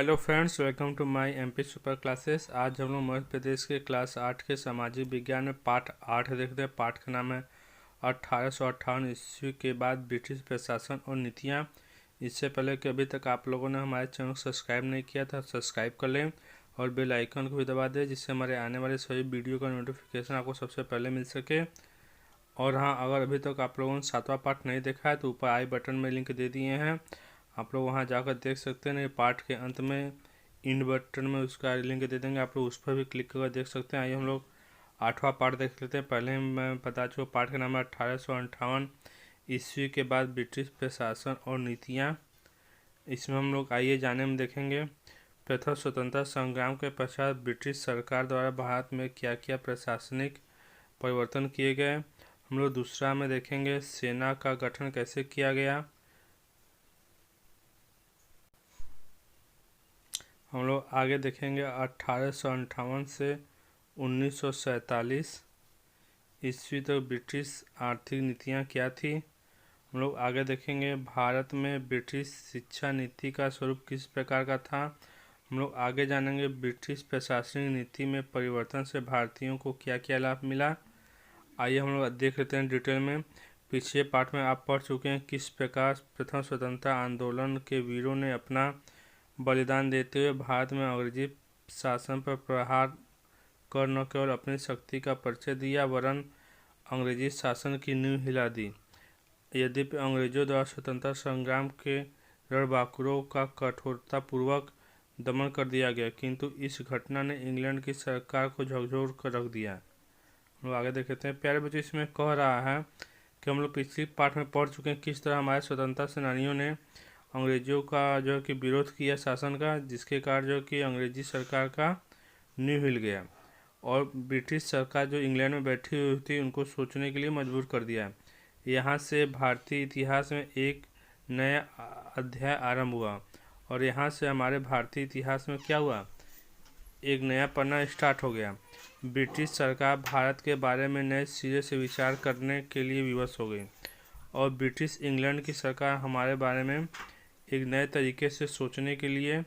Hello friends, welcome to my MP super classes. आज हम लोग मध्य प्रदेश के क्लास 8 के सामाजिक विज्ञान में पाठ 8 देखते हैं। पाठ का नाम है 1858 ईस्वी के बाद ब्रिटिश प्रशासन और नीतियाँ। इससे पहले कि अभी तक आप लोगों ने हमारे चैनल को सब्सक्राइब नहीं किया था, सब्सक्राइब कर लें और बेल आइकन को भी दबा दें, जिससे हमारे आने वाले सभी वीडियो का नोटिफिकेशन आपको सबसे पहले मिल सके। और हाँ, अगर अभी तक आप लोगों ने 7वां पाठ नहीं देखा है तो ऊपर आई बटन में लिंक दे दिए हैं, आप लोग वहां जाकर देख सकते हैं। पाठ के अंत में इन बटन में उसका लिंक दे देंगे, आप लोग उस पर भी क्लिक करके देख सकते हैं। आइए हम लोग 8वां पाठ देख लेते हैं। पहले मैं बता चुका, पाठ का नाम है 1858 ईस्वी के बाद ब्रिटिश प्रशासन और नीतियाँ। इसमें हम लोग आइए जाने में देखेंगे प्रथम स्वतंत्रता संग्राम के पश्चात ब्रिटिश सरकार द्वारा भारत में क्या क्या प्रशासनिक परिवर्तन किए गए। हम लोग दूसरा में देखेंगे सेना का गठन कैसे किया गया। हम लोग आगे देखेंगे 1858 से 1947 ईस्वी तक ब्रिटिश आर्थिक नीतियाँ क्या थी। हम लोग आगे देखेंगे भारत में ब्रिटिश शिक्षा नीति का स्वरूप किस प्रकार का था। हम लोग आगे जानेंगे ब्रिटिश प्रशासनिक नीति में परिवर्तन से भारतीयों को क्या क्या लाभ मिला। आइए हम लोग देख लेते हैं डिटेल में। पिछले पाठ में आप पढ़ चुके हैं किस प्रकार प्रथम स्वतंत्रता आंदोलन के वीरों ने अपना बलिदान देते हुए भारत में अंग्रेजी शासन पर प्रहार कर न केवल अपनी शक्ति का परिचय दिया वरन अंग्रेजी शासन की नींव हिला दी। यद्यपि अंग्रेजों द्वारा स्वतंत्रता संग्राम के रणबांकुरों का कठोरतापूर्वक दमन कर दिया गया, किंतु इस घटना ने इंग्लैंड की सरकार को झकझोर कर रख दिया। हम लोग आगे देखते हैं। प्यारे बच्चों, इसमें कह रहा है कि हम लोग पिछले पाठ में पढ़ चुके हैं किस तरह हमारे स्वतंत्रता सेनानियों ने अंग्रेजों का जो है कि विरोध किया शासन का, जिसके कारण जो कि अंग्रेजी सरकार का नींव हिल गया और ब्रिटिश सरकार जो इंग्लैंड में बैठी हुई थी उनको सोचने के लिए मजबूर कर दिया। यहाँ से भारतीय इतिहास में एक नया अध्याय आरंभ हुआ और यहाँ से हमारे भारतीय इतिहास में क्या हुआ, एक नया पन्ना स्टार्ट हो गया। ब्रिटिश सरकार भारत के बारे में नए सिरे से विचार करने के लिए विवश हो गई और ब्रिटिश इंग्लैंड की सरकार हमारे बारे में एक नए तरीके से सोचने के लिए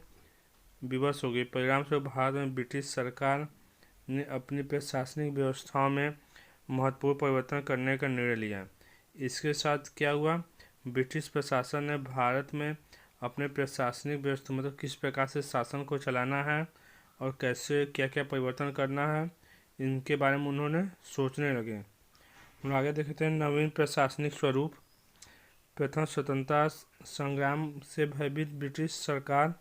विवश हो गई। परिणाम स्वरूप भारत में ब्रिटिश सरकार ने अपनी प्रशासनिक व्यवस्थाओं में महत्वपूर्ण परिवर्तन करने का निर्णय लिया। इसके साथ क्या हुआ, ब्रिटिश प्रशासन ने भारत में अपने प्रशासनिक व्यवस्था मतलब किस प्रकार से शासन को चलाना है और कैसे क्या क्या परिवर्तन करना है, इनके बारे में उन्होंने सोचने लगे। हम आगे देखते हैं नवीन प्रशासनिक स्वरूप। प्रथम स्वतंत्रता संग्राम से भयभीत ब्रिटिश सरकार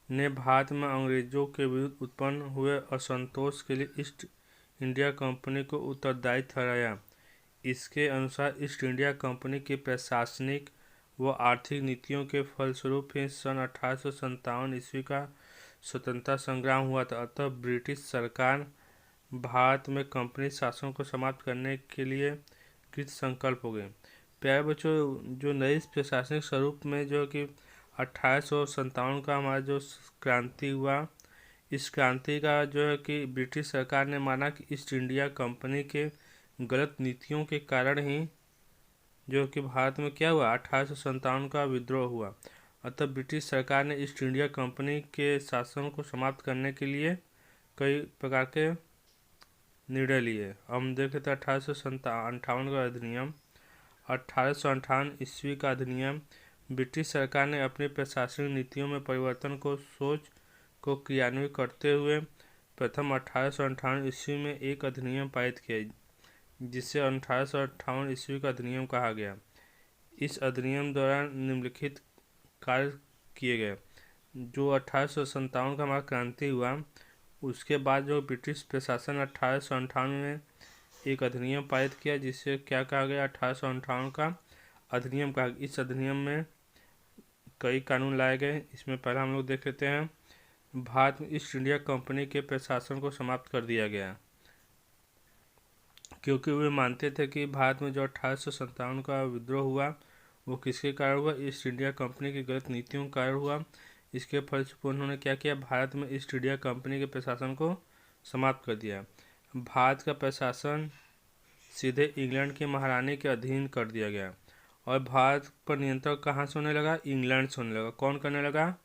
ने भारत में अंग्रेजों के विरुद्ध उत्पन्न हुए असंतोष के लिए ईस्ट इंडिया कंपनी को उत्तरदायी ठहराया। इसके अनुसार ईस्ट इंडिया कंपनी की प्रशासनिक व आर्थिक नीतियों के फलस्वरूप ही सन 1857 ईस्वी का स्वतंत्रता संग्राम हुआ था। अतः ब्रिटिश सरकार भारत में कंपनी शासन को समाप्त करने के लिए कृत संकल्प हो गए। प्यारे बच्चों, जो नई प्रशासनिक स्वरूप में जो कि 1857 का हमारा जो क्रांति हुआ, इस क्रांति का जो है कि ब्रिटिश सरकार ने माना कि ईस्ट इंडिया कंपनी के गलत नीतियों के कारण ही जो कि भारत में क्या हुआ, 1857 का विद्रोह हुआ। अतः ब्रिटिश सरकार ने ईस्ट इंडिया कंपनी के शासन को समाप्त करने के लिए कई प्रकार के निर्णय लिए। हम देख लेते हैं 1858 का अधिनियम। 1858 ईस्वी का अधिनियम ब्रिटिश सरकार ने अपनी प्रशासनिक नीतियों में परिवर्तन को सोच को क्रियान्वित करते हुए प्रथम 1858 ईस्वी में एक अधिनियम पारित किया, जिसे 1858 ईस्वी का अधिनियम कहा गया। इस अधिनियम द्वारा निम्नलिखित कार्य किए गए। जो 1857 का हमारा क्रांति हुआ, उसके बाद जो ब्रिटिश प्रशासन 1858 में एक अधिनियम पारित किया, जिसे क्या कहा गया, 1858 का अधिनियम कहा। इस अधिनियम में कई कानून लाए गए। इसमें पहला हम लोग देख लेते हैं, भारत में ईस्ट इंडिया कंपनी के प्रशासन को समाप्त कर दिया गया, क्योंकि वे मानते थे कि भारत में जो 1857 का विद्रोह हुआ वो किसके कारण हुआ, ईस्ट इंडिया कंपनी की गलत नीतियों के कारण हुआ। इसके फलस्वरूप उन्होंने क्या किया, भारत में ईस्ट इंडिया कंपनी के प्रशासन को समाप्त कर दिया। भारत का प्रशासन सीधे इंग्लैंड की महारानी के अधीन कर दिया गया और भारत पर नियंत्रण कहाँ से होने लगा? इंग्लैंड से होने लगा। कौन करने लगा?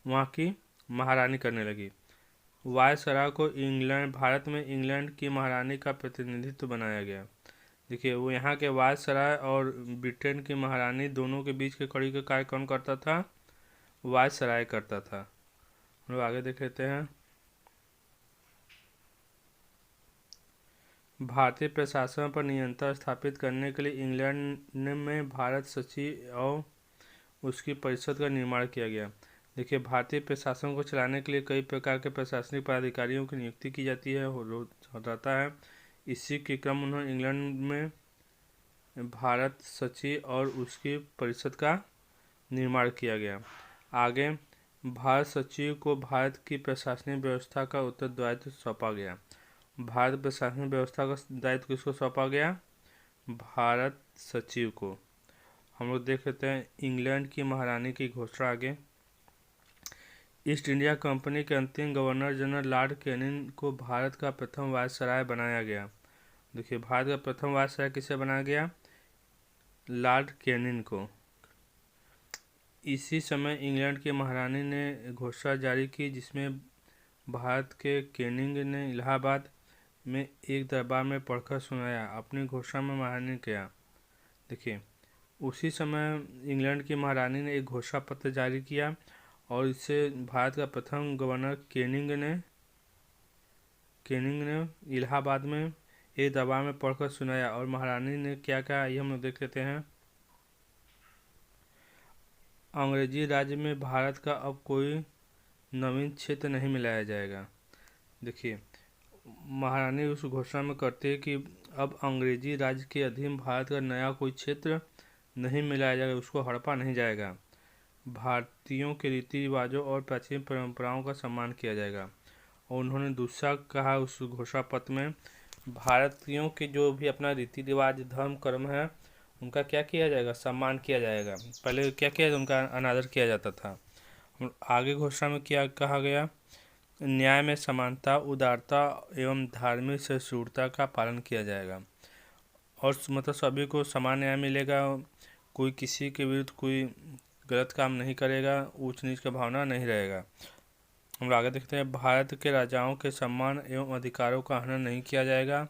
वहाँ की महारानी करने लगी। वायसराय को इंग्लैंड, भारत में इंग्लैंड की महारानी का प्रतिनिधित्व बनाया गया। देखिए, वो यहाँ के वायसराय और ब्रिटेन की महारानी दोनों के बीच के कड़ी का कार्य कौन करता था? वायसराय करता था। हम लोग आगे देख लेते हैं। भारतीय प्रशासन पर नियंत्रण स्थापित करने के लिए इंग्लैंड में भारत सचिव और उसकी परिषद का निर्माण किया गया। देखिए, भारतीय प्रशासन को चलाने के लिए कई प्रकार के प्रशासनिक पदाधिकारियों की नियुक्ति की जाती है, रहता है। इसी के क्रम उन्होंने इंग्लैंड में भारत सचिव और उसकी परिषद का निर्माण किया गया। आगे भारत सचिव को भारत की प्रशासनिक व्यवस्था का उत्तरदायित्व सौंपा गया। भारत प्रशासनिक व्यवस्था का दायित्व किसको सौंपा गया? भारत सचिव को। हम लोग देख लेते हैं इंग्लैंड की महारानी की घोषणा आगे। ईस्ट इंडिया कंपनी के अंतिम गवर्नर जनरल लॉर्ड कैनिंग को भारत का प्रथम वायसराय बनाया गया। देखिए, भारत का प्रथम वायसराय किसे बनाया गया? लॉर्ड कैनिंग को। इसी समय इंग्लैंड की महारानी ने घोषणा जारी की, जिसमें भारत के कैनिंग ने इलाहाबाद में एक दरबार में पढ़कर सुनाया। अपनी घोषणा में महारानी ने किया। देखिए, उसी समय इंग्लैंड की महारानी ने एक घोषणा पत्र जारी किया और इसे भारत का प्रथम गवर्नर कैनिंग ने इलाहाबाद में एक दरबार में पढ़कर सुनाया। और महारानी ने क्या कहा, ये हम लोग देख लेते हैं। अंग्रेजी राज्य में भारत का अब कोई नवीन क्षेत्र नहीं मिलाया जाएगा। देखिए, महारानी उस घोषणा में करते हैं कि अब अंग्रेजी राज्य के अधीन भारत का नया कोई क्षेत्र नहीं मिलाया जाएगा, उसको हड़पा नहीं जाएगा। भारतीयों के रीति रिवाजों और प्राचीन परंपराओं का सम्मान किया जाएगा। और उन्होंने दूसरा कहा उस घोषणा पत्र में, भारतीयों के जो भी अपना रीति रिवाज धर्म कर्म है उनका क्या किया जाएगा? सम्मान किया जाएगा। पहले क्या किया, उनका अनादर किया जाता था। आगे घोषणा में क्या कहा गया? न्याय में समानता, उदारता एवं धार्मिक सहिष्णुता का पालन किया जाएगा। और मतलब सभी को समान न्याय मिलेगा, कोई किसी के विरुद्ध कोई गलत काम नहीं करेगा, ऊंच नीच का भावना नहीं रहेगा। हम लोग आगे देखते हैं। भारत के राजाओं के सम्मान एवं अधिकारों का हनन नहीं किया जाएगा,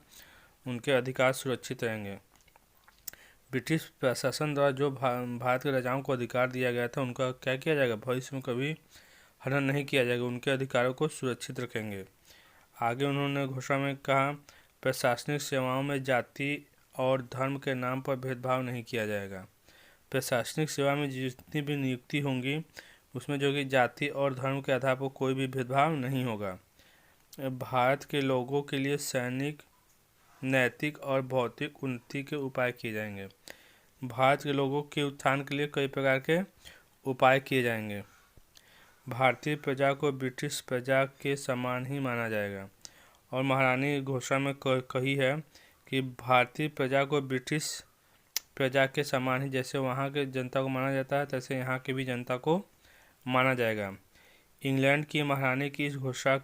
उनके अधिकार सुरक्षित रहेंगे। ब्रिटिश प्रशासन द्वारा जो भारत के राजाओं को अधिकार दिया गया था उनका क्या किया जाएगा? भविष्य में कभी हनन नहीं किया जाएगा, उनके अधिकारों को सुरक्षित रखेंगे। आगे उन्होंने घोषणा में कहा, प्रशासनिक सेवाओं में जाति और धर्म के नाम पर भेदभाव नहीं किया जाएगा। प्रशासनिक सेवा में जितनी भी नियुक्ति होंगी उसमें जो कि जाति और धर्म के आधार पर कोई भी भेदभाव नहीं होगा। भारत के लोगों के लिए सैनिक, नैतिक और भौतिक उन्नति के उपाय किए जाएंगे। भारत के लोगों के उत्थान के लिए कई प्रकार के उपाय किए जाएंगे। भारतीय प्रजा को ब्रिटिश प्रजा के समान ही माना जाएगा। और महारानी घोषणा में कही है कि भारतीय प्रजा को ब्रिटिश प्रजा के समान ही, जैसे वहाँ के जनता को माना जाता है तैसे यहाँ की भी जनता को माना जाएगा। इंग्लैंड की महारानी की इस घोषणा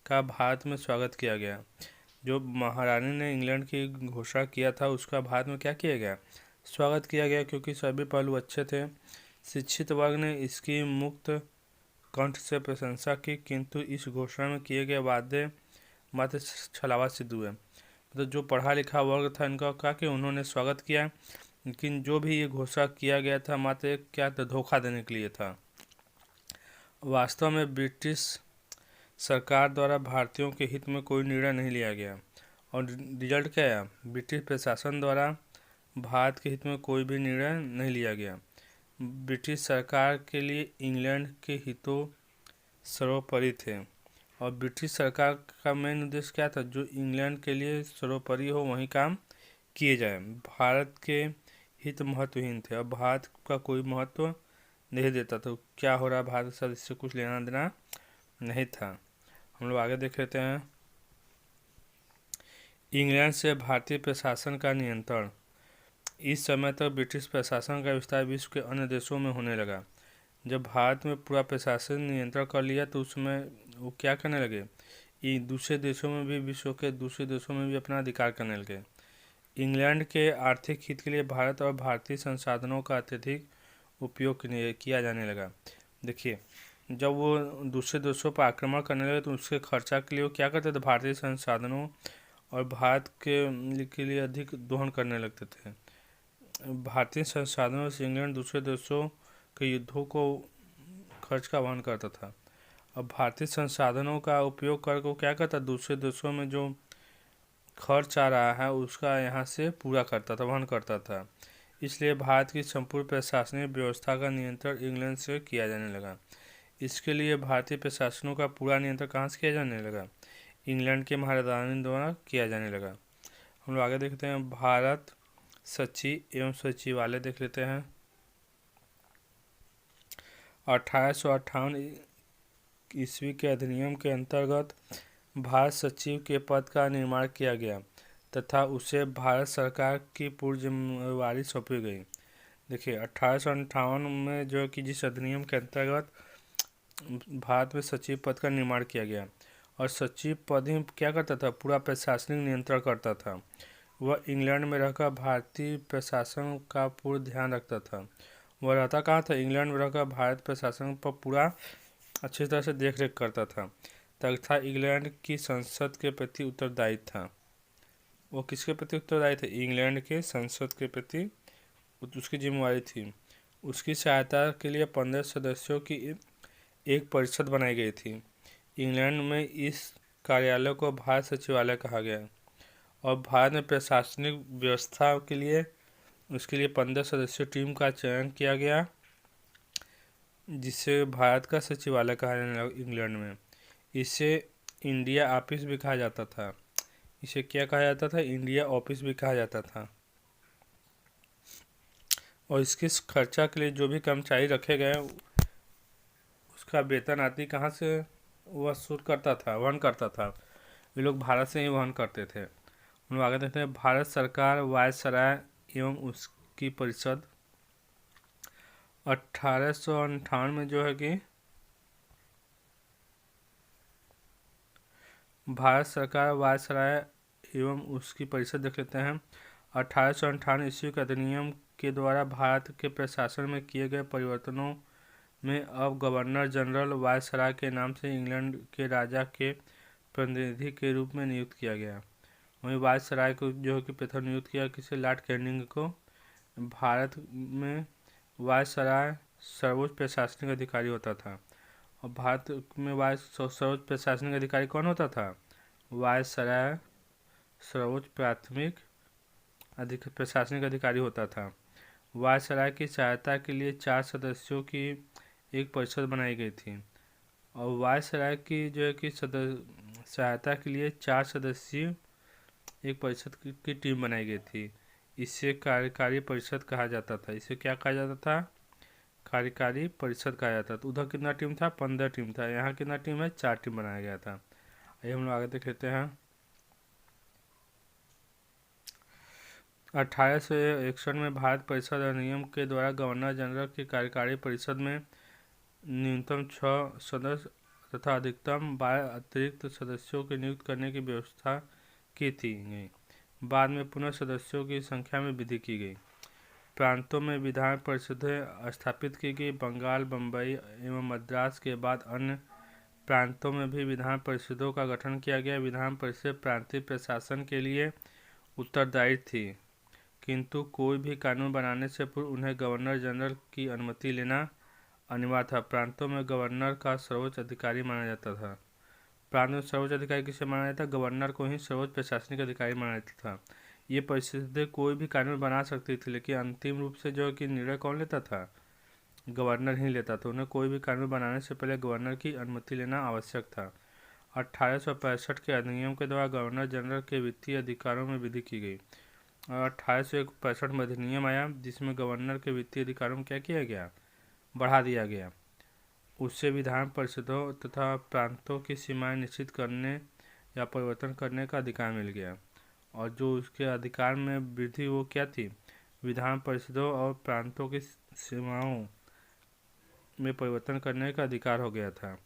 का भारत में स्वागत किया गया। जो महारानी ने इंग्लैंड की घोषणा किया था उसका भारत में क्या किया गया? स्वागत किया गया, क्योंकि सभी पहलू अच्छे थे। शिक्षित वर्ग ने इसकी मुक्त कंठ से प्रशंसा की, किंतु इस घोषणा में किए गए वादे मात्र छलावा सिद्ध हुए। मतलब जो पढ़ा लिखा वर्ग था इनका कहा कि उन्होंने स्वागत किया, लेकिन जो भी ये घोषणा किया गया था मात्र क्या था? धोखा देने के लिए था। वास्तव में ब्रिटिश सरकार द्वारा भारतीयों के हित में कोई निर्णय नहीं लिया गया। और रिजल्ट क्या है? ब्रिटिश प्रशासन द्वारा भारत के हित में कोई भी निर्णय नहीं लिया गया। ब्रिटिश सरकार के लिए इंग्लैंड के हितों सर्वोपरि थे। और ब्रिटिश सरकार का मेन उद्देश्य क्या था? जो इंग्लैंड के लिए सर्वोपरि हो वही काम किए जाए। भारत के हित महत्वहीन थे और भारत का कोई महत्व नहीं देता। तो क्या हो रहा है भारत के साथ, इससे कुछ लेना देना नहीं था। हम लोग आगे देख लेते हैं। इंग्लैंड से भारतीय प्रशासन का नियंत्रण। इस समय तक ब्रिटिश प्रशासन का विस्तार विश्व के अन्य देशों में होने लगा। जब भारत में पूरा प्रशासन नियंत्रण कर लिया तो उसमें वो क्या करने लगे? दूसरे देशों में भी, विश्व के दूसरे देशों में भी अपना अधिकार करने लगे। इंग्लैंड के आर्थिक हित के लिए भारत और भारतीय संसाधनों का अत्यधिक उपयोग किया जाने लगा। देखिए, जब वो दूसरे देशों पर आक्रमण करने लगे तो उसके खर्चा के लिए वो क्या करते थे, भारतीय संसाधनों और भारत के लिए अधिक दोहन करने लगते थे। भारतीय संसाधनों से इंग्लैंड दूसरे देशों के युद्धों को खर्च का वहन करता था। अब भारतीय संसाधनों का उपयोग करके वो क्या करता, दूसरे देशों में जो खर्च आ रहा है उसका यहाँ से पूरा करता था, वहन करता था। इसलिए भारत की संपूर्ण प्रशासनिक व्यवस्था का नियंत्रण इंग्लैंड से किया जाने लगा। इसके लिए भारतीय प्रशासनों का पूरा नियंत्रण कहाँ से किया जाने लगा, इंग्लैंड के महारानी द्वारा किया जाने लगा। हम लोग आगे देखते हैं, भारत सचिव एवं सचिवालय देख लेते हैं। 1858 ईस्वी के अधिनियम के अंतर्गत भारत सचिव के पद का निर्माण किया गया तथा उसे भारत सरकार की पूर्ण जिम्मेवारी सौंपी गई। देखिए, 1858 में जो कि जिस अधिनियम के अंतर्गत भारत में सचिव पद का निर्माण किया गया, और सचिव पद ही क्या करता था, पूरा प्रशासनिक नियंत्रण करता था। वह इंग्लैंड में रहकर भारतीय प्रशासन का पूर्ण ध्यान रखता था। वह रहता कहाँ था, इंग्लैंड में रहकर भारत प्रशासन पर पूरा अच्छी तरह से देख रेख करता था तथा इंग्लैंड की संसद के प्रति उत्तरदायी था। वो किसके प्रति उत्तरदायी थे, इंग्लैंड के संसद के प्रति उसकी जिम्मेवारी थी। उसकी सहायता के लिए 15 सदस्यों की एक परिषद बनाई गई थी। इंग्लैंड में इस कार्यालय को भारत सचिवालय कहा गया और भारत में प्रशासनिक व्यवस्था के लिए उसके लिए 15 सदस्यों टीम का चयन किया गया, जिसे भारत का सचिवालय कहा जाने लगा इंग्लैंड में। इसे इंडिया ऑफिस भी कहा जाता था। इसे क्या कहा जाता था, इंडिया ऑफिस भी कहा जाता था। और इसके खर्चा के लिए जो भी कर्मचारी रखे गए उसका वेतन आदि कहाँ से वसूल करता था, वहन करता था, ये लोग भारत से ही वहन करते थे। हम लोग आगे देखते हैं, भारत सरकार वायसराय एवं उसकी परिषद 1858 में जो है कि भारत सरकार वायसराय एवं उसकी परिषद देख लेते हैं। 1858 ईस्वी के अधिनियम के द्वारा भारत के प्रशासन में किए गए परिवर्तनों में अब गवर्नर जनरल वायसराय के नाम से इंग्लैंड के राजा के प्रतिनिधि के रूप में नियुक्त किया गया। वहीं वायसराय को जो है कि प्रथम नियुक्त किया किसे, लॉर्ड कैनिंग को। भारत में वायसराय सर्वोच्च प्रशासनिक अधिकारी होता था। और भारत में सर्वोच्च प्रशासनिक अधिकारी कौन होता था, वायसराय सर्वोच्च प्राथमिक प्रशासनिक अधिकारी होता था। वायसराय की सहायता के लिए 4 सदस्यों की एक परिषद बनाई गई थी। और वायसराय की जो है कि सहायता के लिए 4 सदस्यीय एक परिषद की टीम बनाई गई थी। इसे कार्यकारी परिषद कहा जाता था। इसे क्या कहा जाता था, कार्यकारी परिषद कहा जाता था। उधर कितना टीम था, 15 टीम था। यहाँ कितना टीम है, 4 टीम बनाया गया था। आइए हम लोग आगे देख लेते हैं। 1861 में भारत परिषद अधिनियम के द्वारा गवर्नर जनरल की कार्यकारी परिषद में न्यूनतम 6 सदस्य तथा अधिकतम 12 अतिरिक्त सदस्यों की नियुक्त करने की व्यवस्था की थी गई। बाद में पुनः सदस्यों की संख्या में वृद्धि की गई। प्रांतों में विधान परिषदें स्थापित की गई। बंगाल, बम्बई एवं मद्रास के बाद अन्य प्रांतों में भी विधान परिषदों का गठन किया गया। विधान परिषद प्रांतीय प्रशासन के लिए उत्तरदायी थी, किंतु कोई भी कानून बनाने से पूर्व उन्हें गवर्नर जनरल की अनुमति लेना अनिवार्य था। प्रांतों में गवर्नर का सर्वोच्च अधिकारी माना जाता था। प्रांत में सर्वोच्च अधिकारी किसे माना जाता था, गवर्नर को ही सर्वोच्च प्रशासनिक अधिकारी माना जाता था। ये परिषदें कोई भी कानून बना सकती थी, लेकिन अंतिम रूप से जो कि निर्णय कौन लेता था, गवर्नर ही लेता था। उन्हें कोई भी कानून बनाने से पहले गवर्नर की अनुमति लेना आवश्यक था। 1865 के अधिनियम के द्वारा गवर्नर जनरल के वित्तीय अधिकारों में वृद्धि की गई और 1865 में अधिनियम आया जिसमें गवर्नर के वित्तीय अधिकारों में क्या किया गया, बढ़ा दिया गया। उससे विधान परिषदों तथा प्रांतों की सीमाएं निश्चित करने या परिवर्तन करने का अधिकार मिल गया। और जो उसके अधिकार में वृद्धि वो क्या थी, विधान परिषदों और प्रांतों की सीमाओं में परिवर्तन करने का अधिकार हो गया था।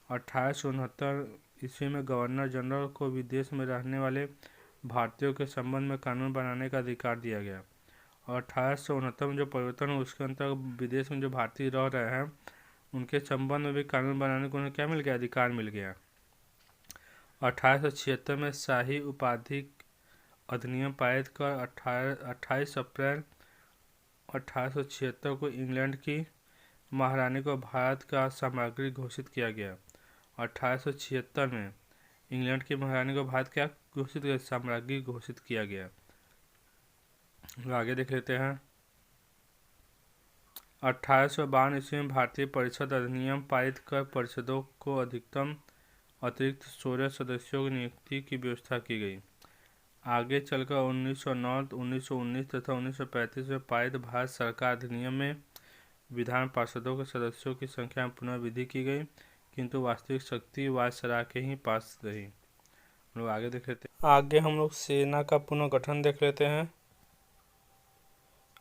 1869 ईस्वी में गवर्नर जनरल को विदेश में रहने वाले भारतीयों के संबंध में कानून बनाने का अधिकार दिया गया। और 1869 में जो परिवर्तन हुआ उसके अंतर्गत विदेश में जो भारतीय रह रहे हैं उनके संबंध में भी कानून बनाने को उन्हें क्या मिल गया, अधिकार मिल गया। 1876 में शाही उपाधि अधिनियम पारित कर 28 अप्रैल 1876 को इंग्लैंड की महारानी को भारत का साम्राज्य घोषित किया गया। 1876 में इंग्लैंड की महारानी को भारत क्या घोषित किया, साम्राज्य घोषित किया गया। आगे देख लेते हैं। 1852 ईस्वी में भारतीय परिषद अधिनियम पारित कर परिषदों को अधिकतम अतिरिक्त 16 सदस्यों की नियुक्ति की व्यवस्था की गई। आगे चलकर 1909, 1919 तथा 1935 में पारित भारत सरकार अधिनियम में विधान पार्षदों के सदस्यों की संख्या में पुनः वृद्धि की गई, किंतु वास्तविक शक्ति वायसराय के ही पास रही। हम लोग आगे देख लेते हैं। आगे हम लोग सेना का पुनर्गठन देख लेते हैं।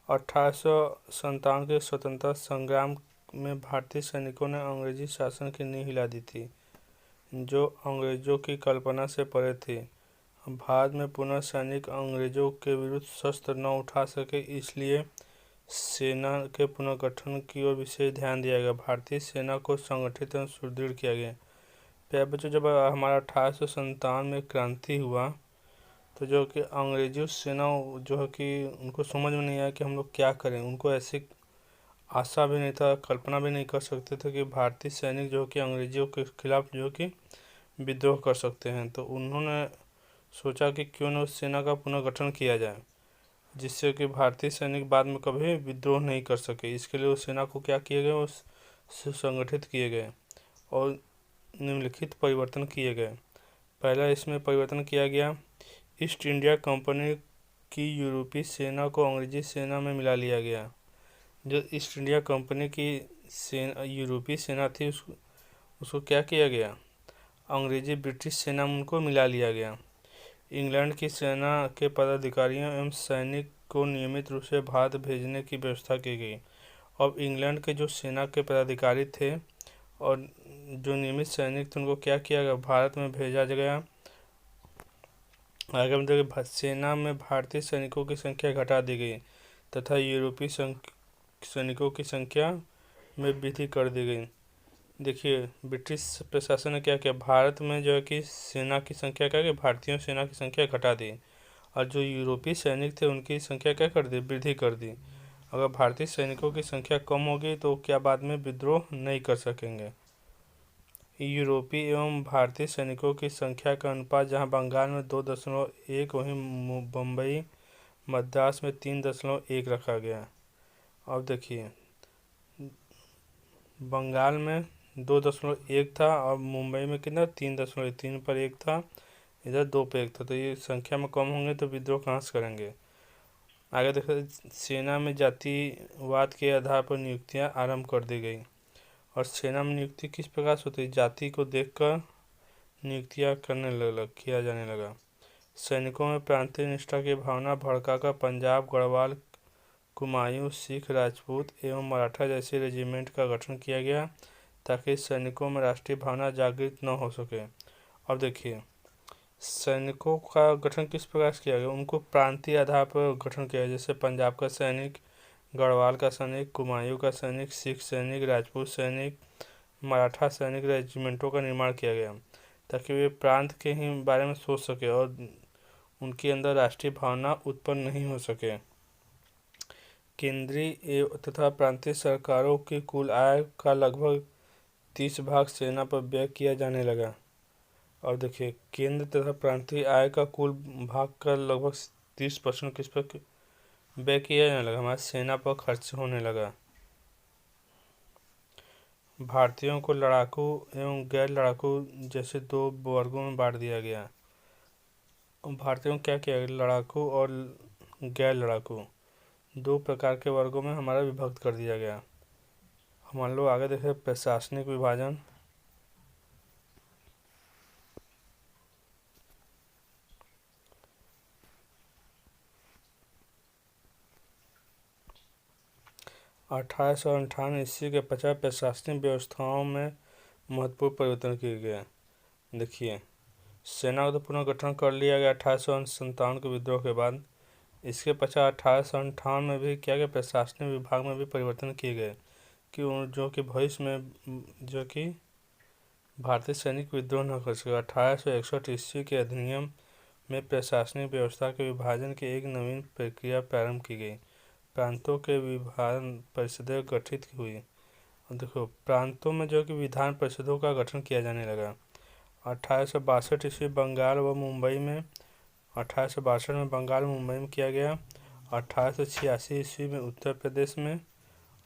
1857 के स्वतंत्रता संग्राम में भारतीय सैनिकों ने अंग्रेजी शासन की नींव हिला दी थी, जो अंग्रेजों की कल्पना से परे थी। भारत में पुनः सैनिक अंग्रेजों के विरुद्ध शस्त्र न उठा सके, इसलिए सेना के पुनर्गठन की ओर विशेष ध्यान दिया गया। भारतीय सेना को संगठित एवं सुदृढ़ किया गया। प्यारे बच्चों, जब हमारा 1857 में क्रांति हुआ तो जो कि अंग्रेजी सेना जो है कि उनको समझ में नहीं आया कि हम लोग क्या करें। उनको ऐसी आशा भी नहीं था, कल्पना भी नहीं कर सकते थे कि भारतीय सैनिक जो कि अंग्रेजियों के खिलाफ जो कि विद्रोह कर सकते हैं। तो उन्होंने सोचा कि क्यों न उस सेना का पुनर्गठन किया जाए, जिससे कि भारतीय सैनिक बाद में कभी विद्रोह नहीं कर सके। इसके लिए उस सेना को क्या किए गए, उस सुसंगठित किए गए और निम्नलिखित परिवर्तन किए गए। पहला इसमें परिवर्तन किया गया, ईस्ट इंडिया कंपनी की यूरोपीय सेना को अंग्रेजी सेना में मिला लिया गया। जो ईस्ट इंडिया कंपनी की यूरोपीय सेना थी उसको क्या किया गया, अंग्रेजी ब्रिटिश सेना में उनको मिला लिया गया। इंग्लैंड की सेना के पदाधिकारियों एवं सैनिक को नियमित रूप से भारत भेजने की व्यवस्था की गई। अब इंग्लैंड के जो सेना के पदाधिकारी थे और जो नियमित सैनिक थे उनको क्या किया गया, भारत में भेजा गया। आगे हम देखिए, सेना में भारतीय सैनिकों की संख्या घटा दी गई तथा यूरोपीय सैनिकों की संख्या में वृद्धि कर दी गई। देखिए, ब्रिटिश प्रशासन ने क्या किया, भारत में जो है कि सेना की संख्या क्या की, भारतीय सेना की संख्या घटा दी और जो यूरोपीय सैनिक थे उनकी संख्या क्या कर दी, वृद्धि कर दी। अगर भारतीय सैनिकों की संख्या कम होगी तो क्या बाद में विद्रोह नहीं कर सकेंगे। यूरोपीय एवं भारतीय सैनिकों की संख्या का अनुपात जहां बंगाल में 2.1 वहीं बम्बई मद्रास में 3.1 रखा गया। अब देखिए, बंगाल में 2.1 था और मुंबई में कितना 3.3 पर 1 था, इधर 2 पे 1 था। तो ये संख्या में कम होंगे तो विद्रोह कहाँ से करेंगे। आगे देखो, सेना में जातिवाद के आधार पर नियुक्तियां आरंभ कर दी गई। और सेना में नियुक्ति किस प्रकार से होती है, जाति को देखकर नियुक्तियां किया जाने लगा। सैनिकों में प्रांतीय निष्ठा की भावना भड़काकर पंजाब, गढ़वाल, कुमायूं, सिख, राजपूत एवं मराठा जैसे रेजिमेंट का गठन किया गया ताकि सैनिकों में राष्ट्रीय भावना जागृत न हो सके। अब देखिए, सैनिकों का गठन किस प्रकार से किया गया, उनको प्रांतीय आधार पर गठन किया गया। जैसे पंजाब का सैनिक, गढ़वाल का सैनिक, कुमायूं का सैनिक, सिख सैनिक, राजपूत सैनिक, मराठा सैनिक रेजिमेंटों का निर्माण किया गया ताकि वे प्रांत के ही बारे में सोच सके और उनके अंदर राष्ट्रीय भावना उत्पन्न नहीं हो सके। केंद्रीय तथा प्रांतीय सरकारों की कुल आय का लगभग 30 भाग सेना पर व्यय किया जाने लगा। और देखिए, केंद्र तथा प्रांतीय आय का कुल भाग का लगभग 30% किस पर व्यय किया जाने लगा, हमारी सेना पर खर्च होने लगा। भारतीयों को लड़ाकू एवं गैर लड़ाकू जैसे 2 वर्गों में बांट दिया गया। भारतीयों को क्या किया गया, लड़ाकू और गैर लड़ाकू 2 प्रकार के वर्गों में हमारा विभक्त कर दिया गया। हम लोग आगे देखें, प्रशासनिक विभाजन। (1858) ईस्वी के पश्चात प्रशासनिक व्यवस्थाओं में महत्वपूर्ण परिवर्तन किए गए। देखिए, सेना का तो पुनर्गठन कर लिया गया 1857 के विद्रोह के बाद। इसके पश्चात 1858 में भी क्या गया, प्रशासनिक विभाग में भी परिवर्तन किए गए कि जो कि भविष्य में जो कि भारतीय सैनिक विद्रोह न कर सके। 1861 ईस्वी के अधिनियम में प्रशासनिक व्यवस्था के विभाजन की एक नवीन प्रक्रिया प्रारंभ की गई। प्रांतों के विधान परिषदें गठित हुई। देखो, प्रांतों में जो कि विधान परिषदों का गठन किया जाने लगा। 1862 ईस्वी बंगाल व मुंबई में 1862 में बंगाल मुंबई में किया गया। 1886 ईस्वी में उत्तर प्रदेश में,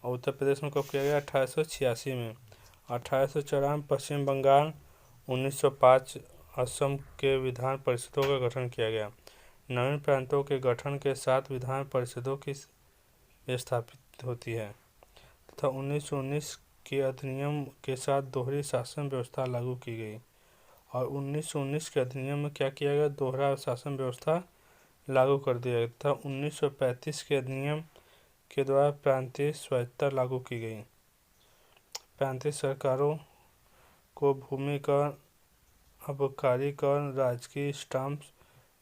और उत्तर प्रदेश में कब किया गया, 1886 में। 1854 पश्चिम बंगाल, 1905 असम के विधान परिषदों का गठन किया गया। नवीन प्रांतों के गठन के साथ विधान परिषदों की स्थापित होती है तथा 1919 के अधिनियम के साथ दोहरी शासन व्यवस्था लागू की गई। और 1919 के अधिनियम में क्या किया गया, दोहरा शासन व्यवस्था लागू कर दिया गया तथा 1935 के अधिनियम के द्वारा प्रांतीय स्वायत्तता लागू की गई। प्रांतीय सरकारों को भूमि कर, आबकारी कर, राजकीय स्टाम्प,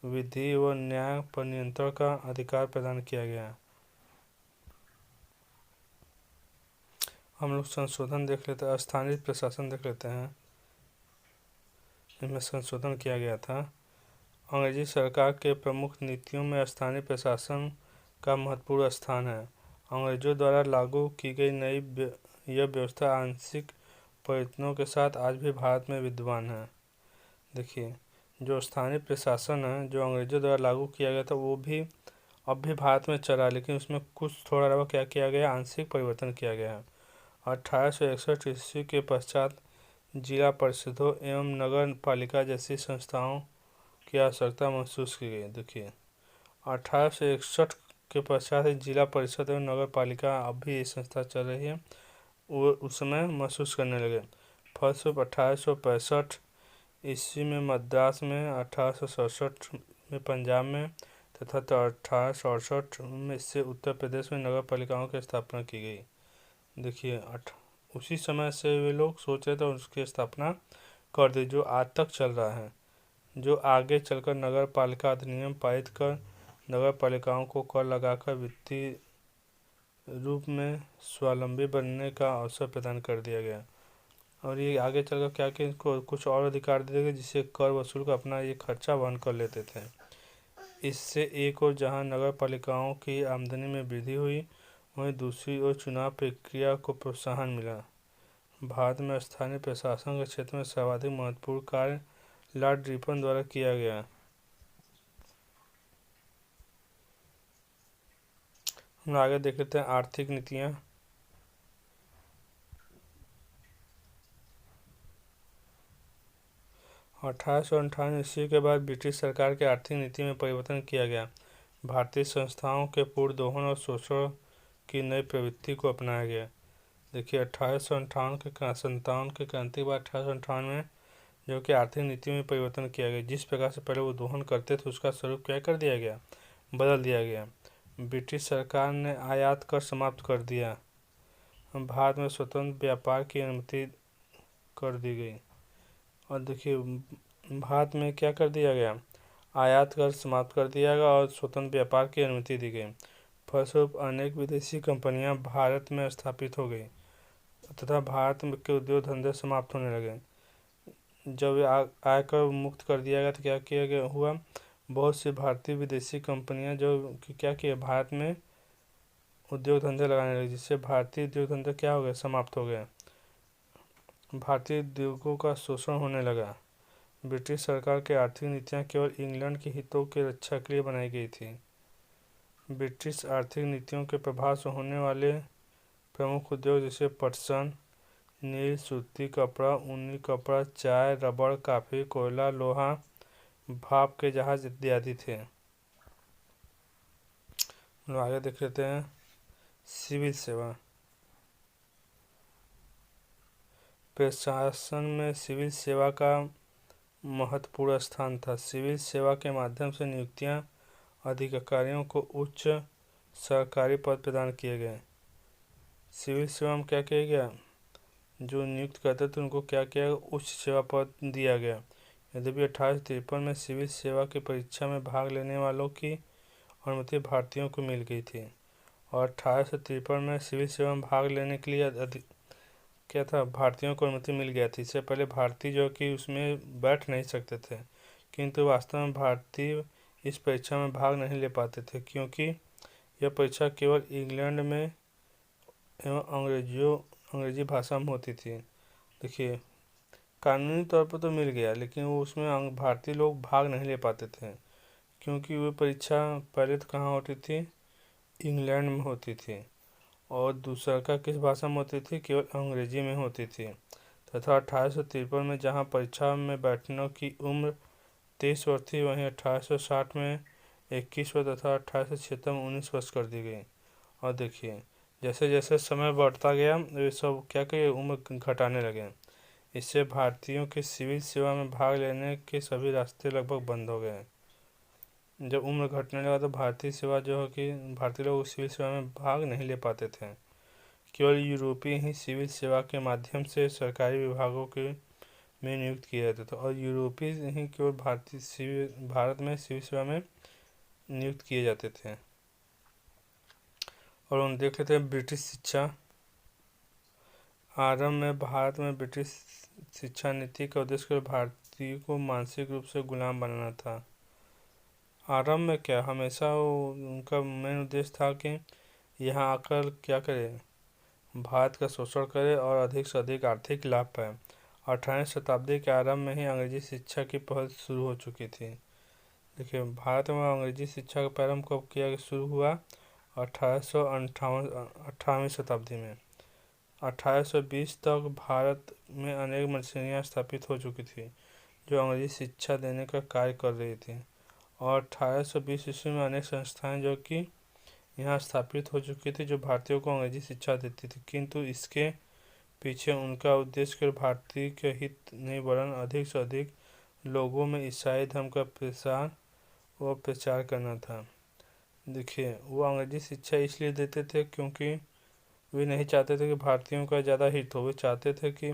विधि व न्याय पर नियंत्रण का अधिकार प्रदान किया गया। हम लोग संशोधन देख लेते हैं, स्थानीय प्रशासन देख लेते हैं। इनमें संशोधन किया गया था। अंग्रेजी सरकार के प्रमुख नीतियों में स्थानीय प्रशासन का महत्वपूर्ण स्थान है। अंग्रेजों द्वारा लागू की गई यह व्यवस्था आंशिक परिवर्तनों के साथ आज भी भारत में विद्यमान है। देखिए, जो स्थानीय प्रशासन है जो अंग्रेजों द्वारा लागू किया गया था वो भी अब भी भारत में चला, लेकिन उसमें कुछ थोड़ा क्या किया गया, आंशिक परिवर्तन किया गया है। 1861 ईस्वी के पश्चात जिला परिषदों एवं नगर पालिका जैसी संस्थाओं की आवश्यकता महसूस की गई। देखिए, 1861 के पश्चात जिला परिषद एवं नगर पालिका, अब भी ये संस्था चल रही है, वो उस समय महसूस करने लगे। फलस्वरूप 1865 ईस्वी में मद्रास में, 1867 में पंजाब में तथा 1868 में से उत्तर प्रदेश में नगर पालिकाओं की स्थापना की गई। देखिए, उसी समय से वे लोग सोच रहे थे उसकी स्थापना कर दी, जो आज तक चल रहा है, जो आगे चलकर नगर पालिका अधिनियम पारित कर नगर पालिकाओं को कर लगाकर वित्तीय रूप में स्वावलंबी बनने का अवसर प्रदान कर दिया गया। और ये आगे चलकर क्या कि इनको कुछ और अधिकार दे देंगे जिससे कर वसूल कर अपना ये खर्चा वहन कर लेते थे। इससे एक और जहां नगर पालिकाओं की आमदनी में वृद्धि हुई, वहीं दूसरी ओर चुनाव प्रक्रिया को प्रोत्साहन मिला। भारत में स्थानीय प्रशासन के क्षेत्र में सर्वाधिक महत्वपूर्ण कार्य लॉर्ड रिपन द्वारा किया गया। हम आगे देख लेते हैं आर्थिक नीतियाँ। अठारह ईस्वी के बाद ब्रिटिश सरकार की आर्थिक नीति में परिवर्तन किया गया। भारतीय संस्थाओं के पूर्ण दोहन और शोषण की नई प्रवृत्ति को अपनाया गया। देखिए, 1857 के क्रांति के बाद 1858 में जो कि आर्थिक नीति में परिवर्तन किया गया। जिस प्रकार से पहले वो दोहन करते थे उसका स्वरूप क्या कर दिया गया, बदल दिया गया। ब्रिटिश सरकार ने आयात कर समाप्त कर दिया। भारत में स्वतंत्र व्यापार की अनुमति कर दी गई। और देखिए, भारत में क्या कर दिया गया, आयात कर समाप्त कर दिया गया और स्वतंत्र व्यापार की अनुमति दी गई। फलस्वरूप अनेक विदेशी कंपनियां भारत में स्थापित हो गई तथा भारत के उद्योग धंधे समाप्त होने लगे। जब आयकर मुक्त कर दिया गया तो क्या किया गया हुआ, बहुत सी भारतीय विदेशी कंपनियां जो कि क्या किया, भारत में उद्योग धंधे लगाने लगे, जिससे भारतीय उद्योग धंधे क्या हो गए, समाप्त हो गए। भारतीय उद्योगों का शोषण होने लगा। ब्रिटिश सरकार की आर्थिक नीतियां केवल इंग्लैंड के हितों की रक्षा के लिए बनाई गई थी। ब्रिटिश आर्थिक नीतियों के प्रभाव से होने वाले प्रमुख उद्योग जैसे पटसन, नील, सूती कपड़ा, ऊनी कपड़ा, चाय, रबड़, कॉफी, कोयला, लोहा, भाप के जहाज इत्यादि थे। आगे देख लेते हैं सिविल सेवा। प्रशासन में सिविल सेवा का महत्वपूर्ण स्थान था। सिविल सेवा के माध्यम से नियुक्तियां अधिकारियों को उच्च सरकारी पद प्रदान किए गए। सिविल सेवा में क्या किया गया, जो नियुक्त करते थे उनको क्या किया गया, उच्च सेवा पद दिया गया। यद्यपि 1853 में सिविल सेवा की परीक्षा में भाग लेने वालों की अनुमति भारतीयों को मिल गई थी, और 1853 में सिविल सेवा में भाग लेने के लिए क्या था, भारतीयों को अनुमति मिल गया थी। इससे पहले भारतीय जो कि उसमें बैठ नहीं सकते थे, किंतु वास्तव में भारतीय इस परीक्षा में भाग नहीं ले पाते थे, क्योंकि यह परीक्षा केवल इंग्लैंड में एवं अंग्रेजी भाषा में होती थी। देखिए, कानूनी तौर पर तो मिल गया, लेकिन वो उसमें भारतीय लोग भाग नहीं ले पाते थे, क्योंकि वो परीक्षा पहले तो कहाँ होती थी, इंग्लैंड में होती थी, और दूसरा का किस भाषा में होती थी, केवल अंग्रेजी में होती थी। तथा 1853 में जहाँ परीक्षा में बैठने की उम्र 23 वर्ष थी, वहीं 1860 में 21 वर्ष तथा 1876 में 19 वर्ष कर दी गई। और देखिए, जैसे जैसे समय बढ़ता गया ये सब क्या कि उम्र घटाने लगे। इससे भारतीयों के सिविल सेवा में भाग लेने के सभी रास्ते लगभग बंद हो गए। जब उम्र घटने लगा तो भारतीय सेवा जो है कि भारतीय लोग सिविल सेवा में भाग नहीं ले पाते थे। केवल यूरोपीय ही सिविल सेवा के माध्यम से सरकारी विभागों के में नियुक्त किए जाते थे, और यूरोपीय ही केवल भारत में सिविल सेवा में नियुक्त किए जाते थे। और हम देख लेते हैं ब्रिटिश शिक्षा। आरंभ में भारत में ब्रिटिश शिक्षा नीति का उद्देश्य भारतीय को मानसिक रूप से गुलाम बनाना था। आरंभ में क्या, हमेशा उनका मेन उद्देश्य था कि यहाँ आकर क्या करे, भारत का शोषण करे और अधिक से अधिक आर्थिक लाभ पाए। 18वीं शताब्दी के आरंभ में ही अंग्रेजी शिक्षा की पहल शुरू हो चुकी थी। देखिए, भारत में अंग्रेजी शिक्षा का प्रारंभ कब किया शुरू हुआ, 1858 शताब्दी में। 1820 तक भारत में अनेक मिशनरियाँ स्थापित हो चुकी थी जो अंग्रेजी शिक्षा देने का कार्य कर रही थी, और 1820 ईस्वी में अनेक संस्थाएं जो कि यहाँ स्थापित हो चुकी थी जो भारतीयों को अंग्रेजी शिक्षा देती थी, किंतु इसके पीछे उनका उद्देश्य केवल भारतीय के हित नहीं वरन अधिक से अधिक लोगों में ईसाई धर्म का प्रचार करना था। देखिए, वो अंग्रेजी शिक्षा इसलिए देते थे क्योंकि वे नहीं चाहते थे कि भारतीयों का ज़्यादा हित हो, वे चाहते थे कि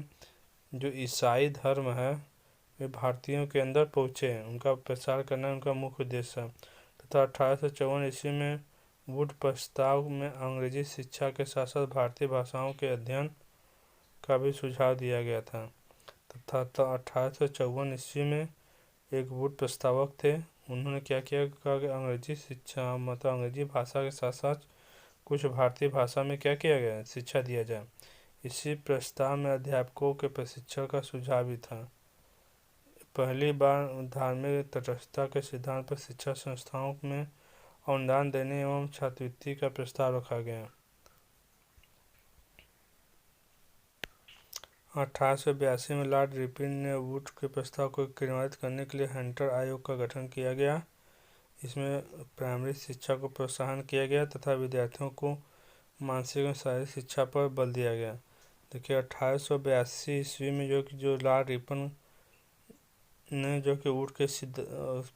जो ईसाई धर्म है वे भारतीयों के अंदर पहुँचे, उनका प्रसार करना उनका मुख्य उद्देश्य है। तथा 1854 ईस्वी में वुड प्रस्ताव में अंग्रेजी शिक्षा के साथ साथ भारतीय भाषाओं के अध्ययन का भी सुझाव दिया गया था। तथा 1854 ईस्वी में एक वुड प्रस्तावक थे, उन्होंने क्या किया, कहा कि अंग्रेजी शिक्षा मतलब अंग्रेजी भाषा के साथ साथ कुछ भारतीय भाषा में क्या किया गया, शिक्षा दिया जाए। इसी प्रस्ताव में अध्यापकों के प्रशिक्षण का सुझाव भी था। पहली बार धार्मिक तटस्थता के सिद्धांत पर शिक्षा संस्थाओं में अनुदान देने एवं छात्रवृत्ति का प्रस्ताव रखा गया। 1882 में लॉर्ड रिपन ने वुड के प्रस्ताव को क्रियान्वित करने के लिए हंटर आयोग का गठन किया गया। इसमें प्राइमरी शिक्षा को प्रोत्साहन किया गया तथा विद्यार्थियों को मानसिक एवं शारीरिक शिक्षा पर बल दिया गया। देखिए, 1882 ईस्वी में जो लॉर्ड रिपन ने जो कि वुड के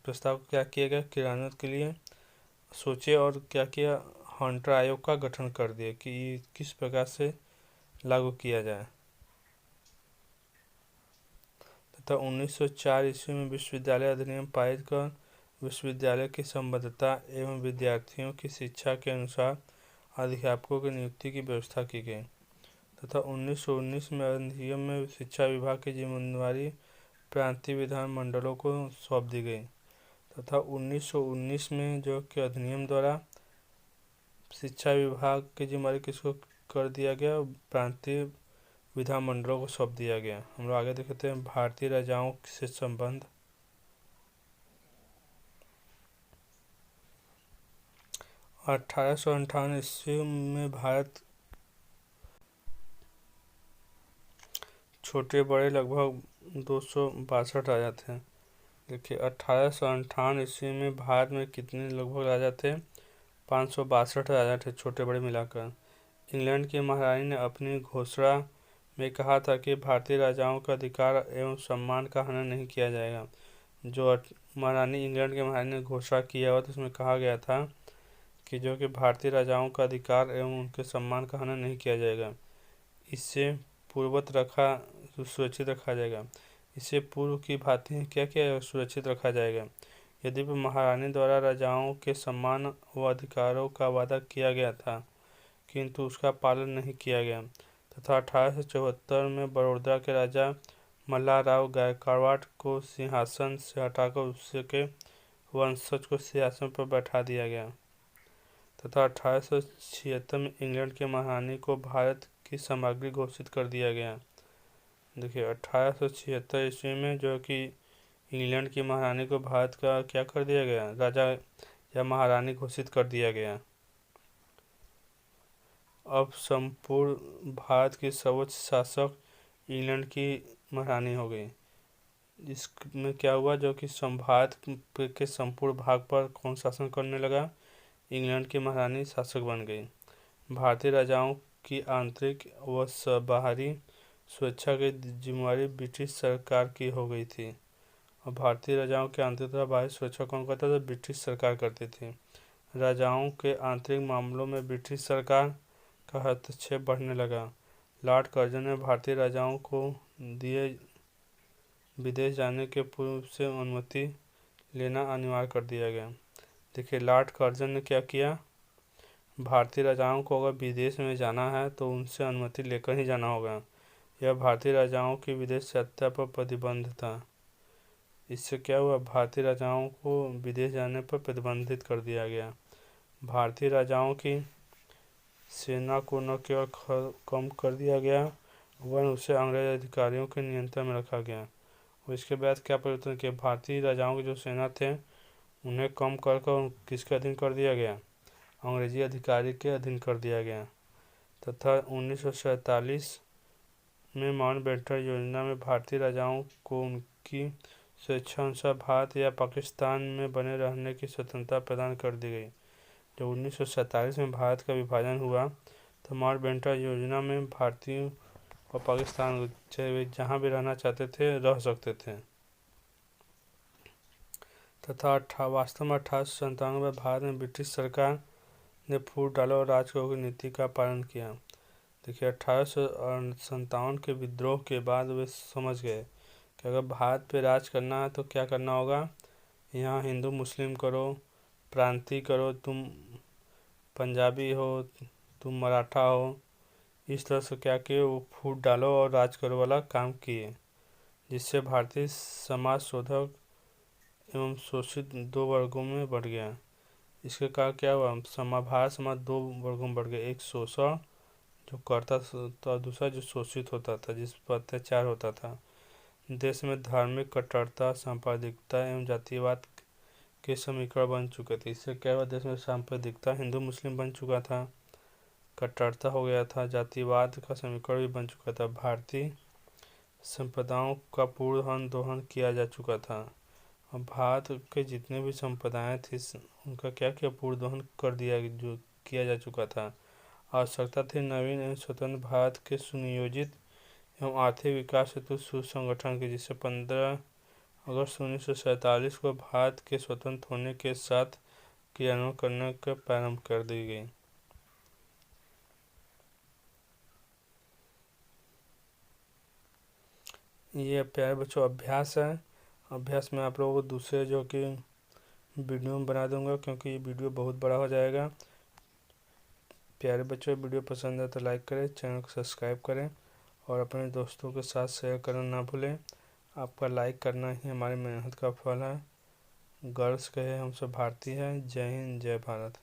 प्रस्ताव को क्या किया गया, क्रियान्वित के लिए सोचे और क्या किया, हंटर आयोग का गठन कर दिया कि किस प्रकार से लागू किया जाए। तथा 1904 ईस्वी में विश्वविद्यालय अधिनियम पारित कर विश्वविद्यालय की संबद्धता एवं विद्यार्थियों की शिक्षा के अनुसार अध्यापकों की नियुक्ति की व्यवस्था की गई। तथा 1919 में अधिनियम में शिक्षा विभाग की जिम्मेदारी प्रांतीय विधान मंडलों को सौंप दी गई। तथा 1919 में जो कि अधिनियम द्वारा शिक्षा विभाग की जिम्मेदारी किसको कर दिया गया, प्रांतीय विधान मंडलों को सौंप दिया गया। हम लोग आगे देखते हैं भारतीय राजाओं से संबंध। 1858 ईस्वी में भारत छोटे बड़े लगभग 262 राजा थे। देखिए, 1858 ईस्वी में भारत में कितने लगभग राजा थे, 562 राजा थे छोटे बड़े मिलाकर। इंग्लैंड की महारानी ने अपनी घोषणा में कहा था कि भारतीय राजाओं का अधिकार एवं सम्मान का हनन नहीं किया जाएगा। जो महारानी इंग्लैंड के महारानी ने घोषणा किया हुआ तो उसमें कहा गया था कि जो कि भारतीय राजाओं का अधिकार एवं उनके सम्मान का हनन नहीं किया जाएगा, इससे पूर्वत सुरक्षित रखा जाएगा। इसे पूर्व की भांति क्या क्या सुरक्षित रखा जाएगा। यद्यपि महारानी द्वारा राजाओं के सम्मान व अधिकारों का वादा किया गया था, किंतु उसका पालन नहीं किया गया तथा 1874 में बड़ौदा के राजा मल्हारराव गायकवाड़ को सिंहासन से हटाकर उसके वंशज को सिंहासन पर बैठा दिया गया तथा 1876 में इंग्लैंड के महारानी को भारत की सामग्री घोषित कर दिया गया। देखिए 1876 ईस्वी में जो कि इंग्लैंड की महारानी को भारत का क्या कर दिया गया, राजा या महारानी घोषित कर दिया गया। अब संपूर्ण भारत की सर्वोच्च शासक इंग्लैंड की महारानी हो गई। इसमें क्या हुआ, जो कि भारत के संपूर्ण भाग पर कौन शासन करने लगा, इंग्लैंड की महारानी शासक बन गई। भारतीय राजाओं की आंतरिक व बाहरी सुरक्षा की जिम्मेदारी ब्रिटिश सरकार की हो गई थी। और भारतीय राजाओं के आंतरिक तथा बाहरी सुरक्षा कौन करता था, ब्रिटिश सरकार करती थी। राजाओं के आंतरिक मामलों में ब्रिटिश सरकार का हस्तक्षेप बढ़ने लगा। लॉर्ड कर्जन ने भारतीय राजाओं को दिए विदेश जाने के पूर्व से अनुमति लेना अनिवार्य कर दिया गया। देखिए लॉर्ड कर्जन ने क्या किया, भारतीय राजाओं को अगर विदेश में जाना है तो उनसे अनुमति लेकर ही जाना होगा। यह भारतीय राजाओं की विदेश यात्रा पर प्रतिबंध था। इससे क्या हुआ, भारतीय राजाओं को विदेश जाने पर प्रतिबंधित कर दिया गया। भारतीय राजाओं की सेना को न केवल कम कर दिया गया वरन उसे अंग्रेज अधिकारियों के नियंत्रण में रखा गया। और इसके बाद क्या परिवर्तन किया, भारतीय राजाओं की जो सेना थे उन्हें कम कर किसके अधीन कर दिया गया, अंग्रेजी अधिकारी के अधीन कर दिया गया। तथा 1947 में माउंटबेटन योजना में भारतीय राजाओं को उनकी स्वेच्छानुसार भारत या पाकिस्तान में बने रहने की स्वतंत्रता प्रदान कर दी गई। जब 1947 में भारत का विभाजन हुआ तो माउंटबेटन योजना में भारतीय और पाकिस्तान चाहे वे जहाँ भी रहना चाहते थे रह सकते थे। तथा वास्तव में 1897 में भारत में ब्रिटिश सरकार ने फूट डाला और राजकोष की नीति का पालन किया। देखिए 1857 के विद्रोह के बाद वे समझ गए कि अगर भारत पे राज करना है तो क्या करना होगा, यहाँ हिंदू मुस्लिम करो, प्रांतीय करो, तुम पंजाबी हो, तुम मराठा हो, इस तरह से क्या किए, वो फूट डालो और राज करो वाला काम किए, जिससे भारतीय समाज शोधक एवं शोषित दो वर्गों में बढ़ गया। इसके कारण क्या हुआ, भारत समाज दो वर्गों में बढ़ गया, एक शोषण जो करता था, दूसरा जो शोषित होता था, जिस पर अत्याचार होता था। देश में धार्मिक कट्टरता, सांप्रदायिकता एवं जातिवाद के समीकरण बन चुके थे। इससे क्या हुआ, देश में सांप्रदायिकता हिंदू मुस्लिम बन चुका था, कट्टरता हो गया था, जातिवाद का समीकरण भी बन चुका था, भारतीय संप्रदायों का पूर्ण दोहन किया जा चुका था। और भारत के जितने भी संप्रदाय थे उनका क्या किया, पूर्ण दोहन कर दिया जो किया जा चुका था। आवश्यकता थी नवीन एवं स्वतंत्र भारत के सुनियोजित एवं आर्थिक विकास हेतु सुसंगठन की, जिससे 15 अगस्त 1947 को भारत के स्वतंत्र होने के साथ क्रियान्वयन करने का प्रारंभ कर दी गई। ये प्यारे बच्चों अभ्यास है। अभ्यास में आप लोगों को दूसरे जो कि वीडियो में बना दूंगा, क्योंकि ये वीडियो बहुत बड़ा हो जाएगा। प्यारे बच्चों वीडियो पसंद है तो लाइक करें, चैनल को सब्सक्राइब करें और अपने दोस्तों के साथ शेयर करना ना भूलें। आपका लाइक करना ही हमारी मेहनत का फल है। गर्ल्स कहे हम सब भारतीय हैं। जय हिंद, जय भारत।